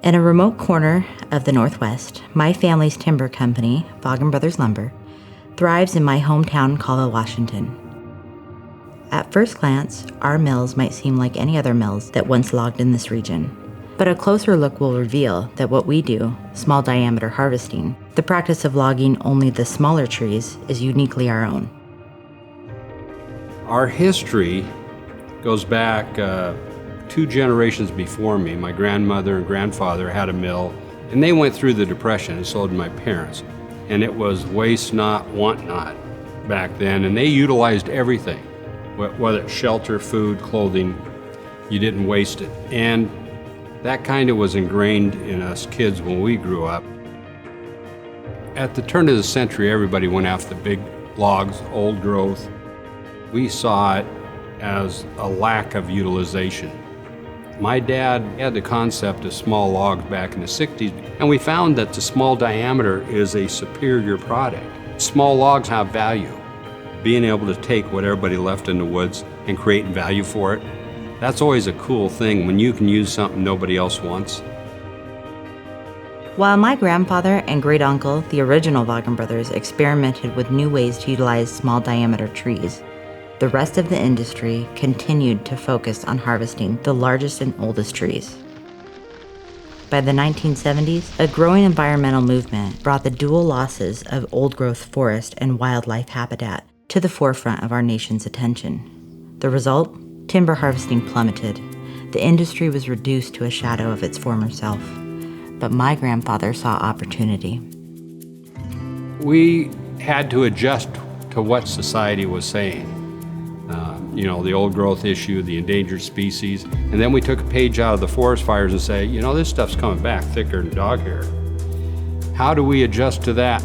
In a remote corner of the Northwest, my family's timber company, Vaagen Brothers Lumber, thrives in my hometown, Colville, Washington. At first glance, our mills might seem like any other mills that once logged in this region. But a closer look will reveal that what we do, small diameter harvesting, the practice of logging only the smaller trees, is uniquely our own. Our history goes back 2 generations before me. My grandmother and grandfather had a mill, and they went through the Depression and sold to my parents. And it was waste not, want not back then, and they utilized everything, whether it's shelter, food, clothing, you didn't waste it. And that kind of was ingrained in us kids when we grew up. At the turn of the century, everybody went after the big logs, old growth. We saw it as a lack of utilization. My dad had the concept of small logs back in the 60s, and we found that the small diameter is a superior product. Small logs have value. Being able to take what everybody left in the woods and create value for it, that's always a cool thing when you can use something nobody else wants. While my grandfather and great uncle, the original Vaagen brothers, experimented with new ways to utilize small diameter trees, the rest of the industry continued to focus on harvesting the largest and oldest trees. By the 1970s, a growing environmental movement brought the dual losses of old-growth forest and wildlife habitat to the forefront of our nation's attention. The result? Timber harvesting plummeted. The industry was reduced to a shadow of its former self. But my grandfather saw opportunity. We had to adjust to what society was saying. The old growth issue, the endangered species, and then we took a page out of the forest fires and say, this stuff's coming back thicker than dog hair. How do we adjust to that?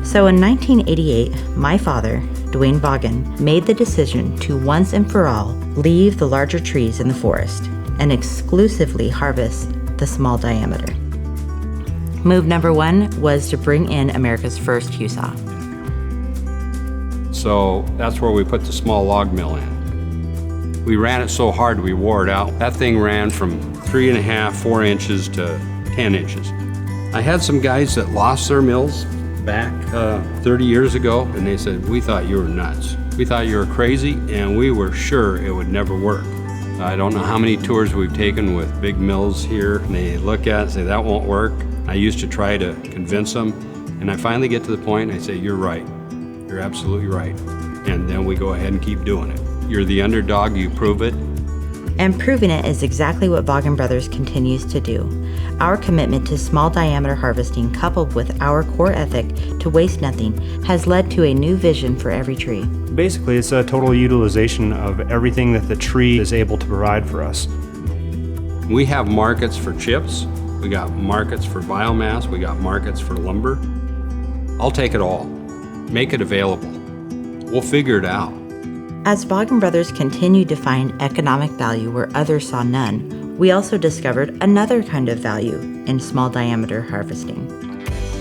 So in 1988, my father, Dwayne Vaagen, made the decision to once and for all leave the larger trees in the forest and exclusively harvest the small diameter. Move number 1 was to bring in America's first hew saw. So that's where we put the small log mill in. We ran it so hard we wore it out. That thing ran from 3.5, 4 inches to 10 inches. I had some guys that lost their mills back 30 years ago, and they said, "We thought you were nuts. We thought you were crazy, and we were sure it would never work." I don't know how many tours we've taken with big mills here, and they look at it and say, "That won't work." I used to try to convince them, and I finally get to the point and I say, "You're right. You're absolutely right." And then we go ahead and keep doing it. You're the underdog, you prove it. And proving it is exactly what Vaagen Brothers continues to do. Our commitment to small diameter harvesting, coupled with our core ethic to waste nothing, has led to a new vision for every tree. Basically, it's a total utilization of everything that the tree is able to provide for us. We have markets for chips, we got markets for biomass, we got markets for lumber. I'll take it all. Make it available. We'll figure it out. As Vaagen Brothers continued to find economic value where others saw none, we also discovered another kind of value in small diameter harvesting.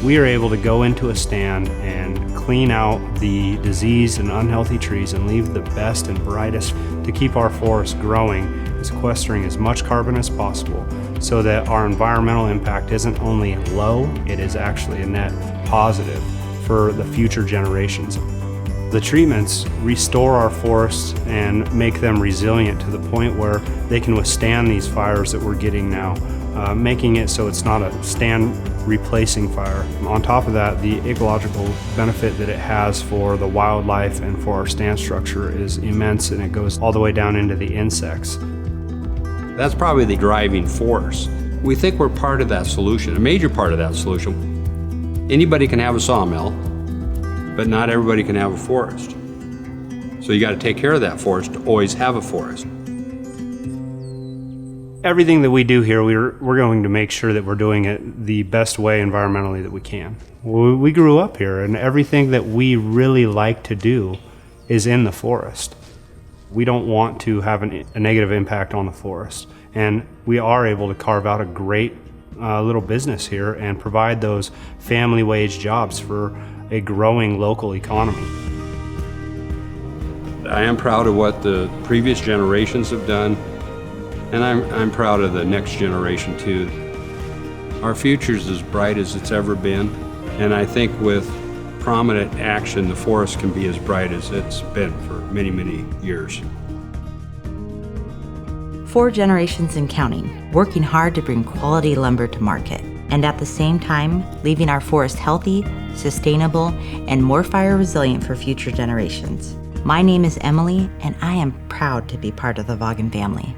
We are able to go into a stand and clean out the diseased and unhealthy trees and leave the best and brightest to keep our forest growing and sequestering as much carbon as possible so that our environmental impact isn't only low, it is actually a net positive for the future generations. The treatments restore our forests and make them resilient to the point where they can withstand these fires that we're getting now, making it so it's not a stand replacing fire. On top of that, the ecological benefit that it has for the wildlife and for our stand structure is immense, and it goes all the way down into the insects. That's probably the driving force. We think we're part of that solution, a major part of that solution. Anybody can have a sawmill, but not everybody can have a forest. So you got to take care of that forest to always have a forest. Everything that we do here, we're going to make sure that we're doing it the best way environmentally that we can. We grew up here, and everything that we really like to do is in the forest. We don't want to have a negative impact on the forest, and we are able to carve out a great little business here and provide those family wage jobs for a growing local economy. I am proud of what the previous generations have done, and I'm proud of the next generation too. Our future's as bright as it's ever been, and I think with prominent action, the forest can be as bright as it's been for many, many years. 4 generations and counting, working hard to bring quality lumber to market, and at the same time, leaving our forest healthy, sustainable, and more fire resilient for future generations. My name is Emily, and I am proud to be part of the Vaagen family.